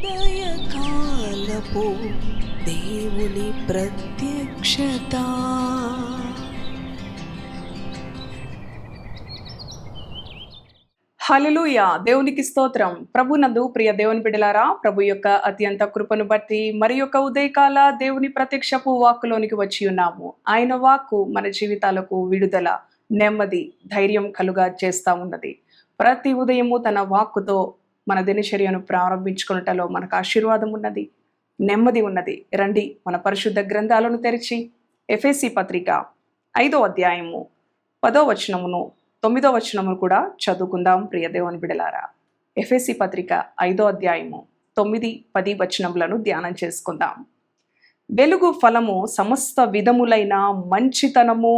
ఉదయకాలపు దేవుని ప్రత్యక్షత. హల్లెలూయా. దేవునికి స్తోత్రం. ప్రభునందు ప్రియ దేవుని బిడ్డలారా, ప్రభు యొక్క అత్యంత కృపను బట్టి మరి యొక్క ఉదయకాల దేవుని ప్రత్యక్షపు వాక్కులోనికి వచ్చి ఉన్నాము. ఆయన వాక్కు మన జీవితాలకు విడుదల, నెమ్మది, ధైర్యం కలుగా చేస్తా ఉన్నది. ప్రతి ఉదయము తన వాక్కుతో మన దినచర్యను ప్రారంభించుకున్నటలో మనకు ఆశీర్వాదం ఉన్నది, నెమ్మది ఉన్నది. రండి మన పరిశుద్ధ గ్రంథాలను తెరిచి ఎఫెసీ పత్రిక 5వ అధ్యాయము 10వ వచనమును 9వ వచనమును కూడా చదువుకుందాం ప్రియ దేవుని బిడలారా. ఎఫెసీ పత్రిక 5వ అధ్యాయము 9, 10 వచనములను ధ్యానం చేసుకుందాం. వెలుగు ఫలము సమస్త విధములైన మంచితనము,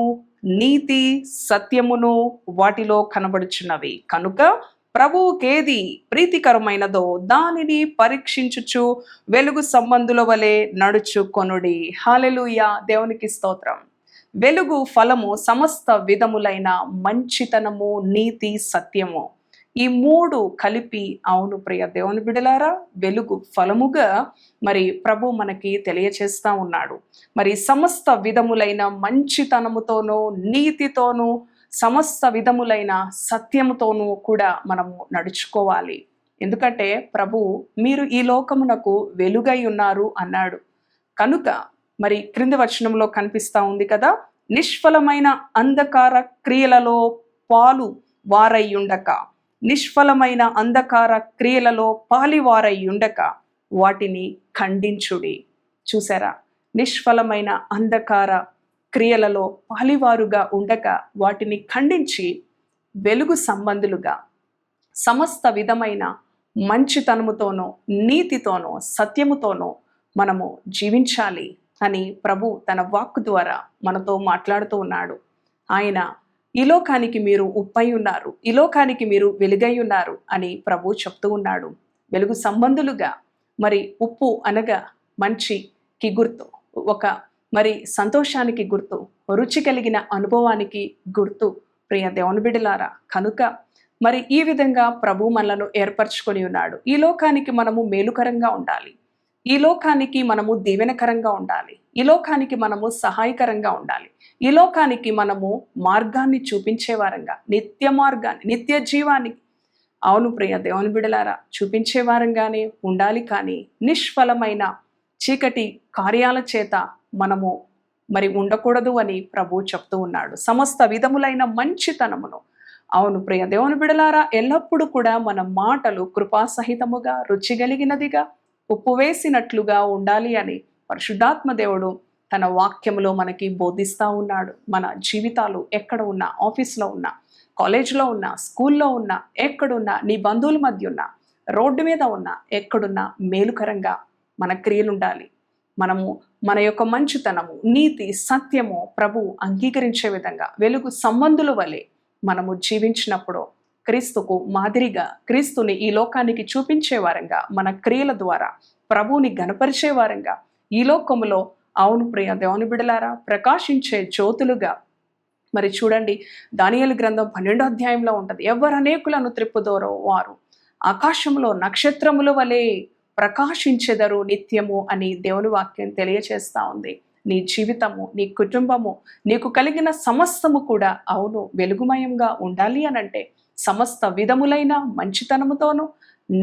నీతి, సత్యమును వాటిలో కనబడుచున్నవి. కనుక ప్రభువుకేది ప్రీతికరమైనదో దానిని పరీక్షించుచు వెలుగు సంబంధుల వలె నడుచుకొనుడి. హల్లెలూయా. దేవునికి స్తోత్రం. వెలుగు ఫలము సమస్త విధములైన మంచితనము, నీతి, సత్యము. ఈ మూడు కలిపి, అవును ప్రియ దేవుని బిడలారా, వెలుగు ఫలముగా మరి ప్రభు మనకి తెలియచేస్తా ఉన్నాడు. మరి సమస్త విధములైన మంచితనముతోనూ, నీతితోనూ, సమస్త విధములైన సత్యముతోనూ కూడా మనము నడుచుకోవాలి. ఎందుకంటే ప్రభు మీరు ఈ లోకమునకు వెలుగై ఉన్నారు అన్నాడు. కనుక మరి క్రింది వచనంలో కనిపిస్తా ఉంది కదా, నిష్ఫలమైన అంధకార క్రియలలో పాలు వారయ్యుండక, నిష్ఫలమైన అంధకార క్రియలలో పాలివారయ్యుండక వాటిని ఖండించుడి. చూసారా, నిష్ఫలమైన అంధకార క్రియలలో పాలివారుగా ఉండక వాటిని ఖండించి వెలుగు సంబంధులుగా సమస్త విధమైన మంచితనముతోనూ, నీతితోనూ, సత్యముతోనూ మనము జీవించాలి అని ప్రభు తన వాక్కు ద్వారా మనతో మాట్లాడుతూ ఉన్నాడు. ఆయన ఈ లోకానికి మీరు ఉప్పై ఉన్నారు, ఈ లోకానికి మీరు వెలుగై ఉన్నారు అని ప్రభు చెప్తూ ఉన్నాడు. వెలుగు సంబంధులుగా మరి ఉప్పు అనగా మంచికి గుర్తు, ఒక మరి సంతోషానికి గుర్తు, రుచి కలిగిన అనుభవానికి గుర్తు ప్రియ దేవుని బిడ్డలారా. కనుక మరి ఈ విధంగా ప్రభు మనలను ఏర్పరచుకొని ఉన్నాడు. ఈ లోకానికి మనము మేలుకరంగా ఉండాలి, ఈ లోకానికి మనము దీవెనకరంగా ఉండాలి, ఈ లోకానికి మనము సహాయకరంగా ఉండాలి, ఈ లోకానికి మనము మార్గాన్ని చూపించేవారంగా, నిత్య మార్గాన్ని, నిత్య జీవాన్ని, అవును ప్రియ దేవుని బిడ్డలారా, చూపించేవారంగానే ఉండాలి. కానీ నిష్ఫలమైన చీకటి కార్యాల చేత మనము మరి ఉండకూడదు అని ప్రభు చెప్తూ ఉన్నాడు. సమస్త విధములైన మంచితనమును, అవును ప్రియ దేవుని బిడలారా, ఎల్లప్పుడూ కూడా మన మాటలు కృపాసహితముగా, రుచి కలిగినదిగా, ఉప్పు వేసినట్లుగా ఉండాలి అని పరిశుద్ధాత్మ దేవుడు తన వాక్యములో మనకి బోధిస్తూ ఉన్నాడు. మన జీవితాలు ఎక్కడ ఉన్నా, ఆఫీస్లో ఉన్నా, కాలేజీలో ఉన్నా, స్కూల్లో ఉన్నా, ఎక్కడున్నా, నీ బంధువుల మధ్య ఉన్నా, రోడ్డు మీద ఉన్నా, ఎక్కడున్నా మేలుకరంగా మన క్రియలు ఉండాలి. మనము మన యొక్క మంచితనము, నీతి, సత్యము ప్రభు అంగీకరించే విధంగా వెలుగు సంబంధుల వలె మనము జీవించినప్పుడు క్రీస్తుకు మాదిరిగా, క్రీస్తుని ఈ లోకానికి చూపించే వారంగా, మన క్రియల ద్వారా ప్రభువుని గణపరిచే వారంగా ఈ లోకములో, అవును ప్రియ దేవుని బిడలారా, ప్రకాశించే జ్యోతులుగా. మరి చూడండి, దానియేలు గ్రంథం 12వ అధ్యాయంలో ఉంటుంది, ఎవరు అనేకులను త్రిప్పుదోరో వారు ఆకాశంలో నక్షత్రముల వలె ప్రకాశించెదరు నిత్యము అని దేవుని వాక్యం తెలియచేస్తా ఉంది. నీ జీవితము, నీ కుటుంబము, నీకు కలిగిన సమస్తము కూడా అవును వెలుగుమయంగా ఉండాలి అనంటే సమస్త విధములైన మంచితనముతోనూ,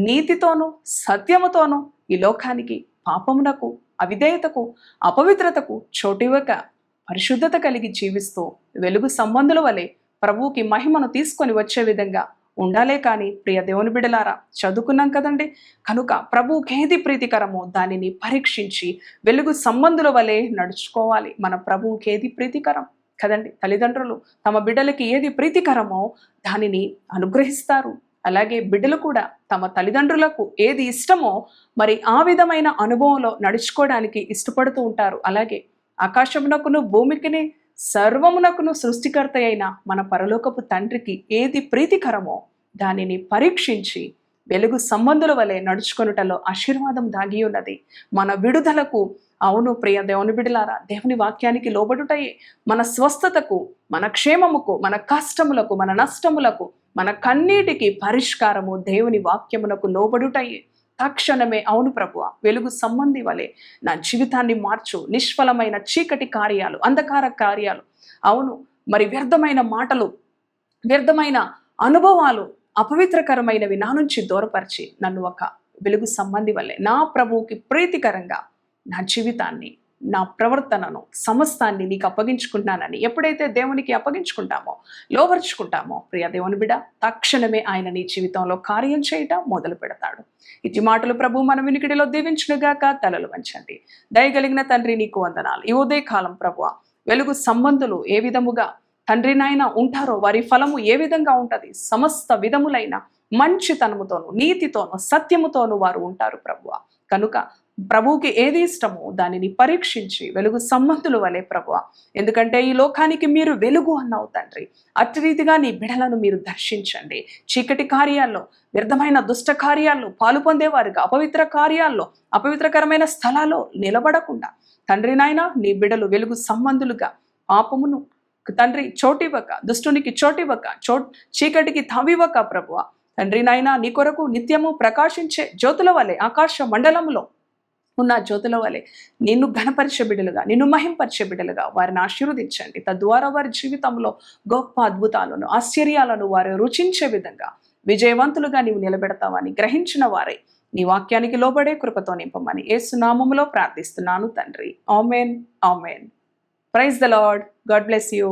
నీతితోనూ, సత్యముతోనూ ఈ లోకానికి పాపమునకు, అవిధేయతకు, అపవిత్రతకు చోటివ్వక పరిశుద్ధత కలిగి జీవిస్తూ వెలుగు సంబంధుల వలె ప్రభువుకి మహిమను తీసుకొని వచ్చే విధంగా ఉండాలే. కానీ ప్రియ దేవుని బిడలారా, చదువుకున్నాం కదండి, కనుక ప్రభువుకి ఏది ప్రీతికరమో దానిని పరీక్షించి వెలుగు సంబంధుల వలె నడుచుకోవాలి. మన ప్రభువుకి ఏది ప్రీతికరం కదండి. తల్లిదండ్రులు తమ బిడ్డలకి ఏది ప్రీతికరమో దానిని అనుగ్రహిస్తారు. అలాగే బిడ్డలు కూడా తమ తల్లిదండ్రులకు ఏది ఇష్టమో మరి ఆ విధమైన అనుభవంలో నడుచుకోవడానికి ఇష్టపడుతూ ఉంటారు. అలాగే ఆకాశమునకును భూమికిని సర్వమునకును సృష్టికర్త అయిన మన పరలోకపు తండ్రికి ఏది ప్రీతికరమో దానిని పరీక్షించి వెలుగు సంబంధుల వలె నడుచుకొనుటలో ఆశీర్వాదం దాగి ఉన్నది. మన విడుదలకు, అవును ప్రియ దేవుని బిడలారా, దేవుని వాక్యానికి లోబడుటయే మన స్వస్థతకు, మన క్షేమముకు, మన కష్టములకు, మన నష్టములకు, మన కన్నీటికి పరిష్కారము దేవుని వాక్యమునకు లోబడుటయే. తక్షణమే అవును ప్రభువా, వెలుగు సంబంధి వలె నా జీవితాన్ని మార్చు. నిష్ఫలమైన చీకటి కార్యాలు, అంధకార కార్యాలు, అవును మరి వ్యర్థమైన మాటలు, వ్యర్థమైన అనుభవాలు, అపవిత్రకరమైనవి నా నుంచి దూరపరిచి నన్ను ఒక వెలుగు సంబంధి వల్లే నా ప్రభువుకి ప్రీతికరంగా నా జీవితాన్ని, నా ప్రవర్తనను, సమస్తాన్ని నీకు అప్పగించుకుంటున్నానని ఎప్పుడైతే దేవునికి అప్పగించుకుంటామో, లోబర్చుకుంటామో, ప్రియ దేవుని బిడ్డ, తక్షణమే ఆయన నీ జీవితంలో కార్యం చేయటం మొదలు పెడతాడు. ఇటు మాటలు ప్రభు మన వినికిడిలో దీవించునుగాక. తలలు వంచండి. దయగలిగిన తండ్రి, నీకు వందనాలు. ఈ ఉదయ కాలం ప్రభువా, వెలుగు సంబంధులు ఏ విధముగా తండ్రి నాయన ఉంటారో వారి ఫలము ఏ విధంగా ఉంటది, సమస్త విధములైన మంచితనముతోను, నీతితోను, సత్యముతోను వారు ఉంటారు ప్రభువా. కనుక ప్రభువుకి ఏది ఇష్టమో దానిని పరీక్షించి వెలుగు సంబంధుల వలె ప్రభువా, ఎందుకంటే ఈ లోకానికి మీరు వెలుగు అన్నావు తండ్రి. అట్టి రీతిగా నీ బిడలను మీరు దర్శించండి. చీకటి కార్యాల్లో, వ్యర్థమైన దుష్ట కార్యాల్లో పాలు పొందేవారుగా, అపవిత్ర కార్యాల్లో, అపవిత్రకరమైన స్థలాల్లో నిలబడకుండా తండ్రి నాయన నీ బిడలు వెలుగు సంబంధులుగా పాపమును తండ్రి చోటివ్వక, దుష్టునికి చోటివ్వక, చీకటికి తావివ్వక ప్రభువా, తండ్రి నాయన నీ కొరకు నిత్యము ప్రకాశించే జ్యోతుల వలె, ఆకాశ మండలములో ఉన్న జ్యోతుల వలె నిన్ను ఘనపరిచే బిడ్డలుగా, నిన్ను మహింపరిచే బిడ్డలుగా వారిని ఆశీర్వదించండి. తద్వారా వారి జీవితంలో గొప్ప అద్భుతాలను, ఆశ్చర్యాలను వారు రుచించే విధంగా విజయవంతులుగా నీవు నిలబెడతావని గ్రహించిన వారే నీ వాక్యానికి లోబడే కృపతో నింపమని యేసు నామములో ప్రార్థిస్తున్నాను తండ్రి. ఆమేన్, ఆమేన్. Praise the lord. God bless you.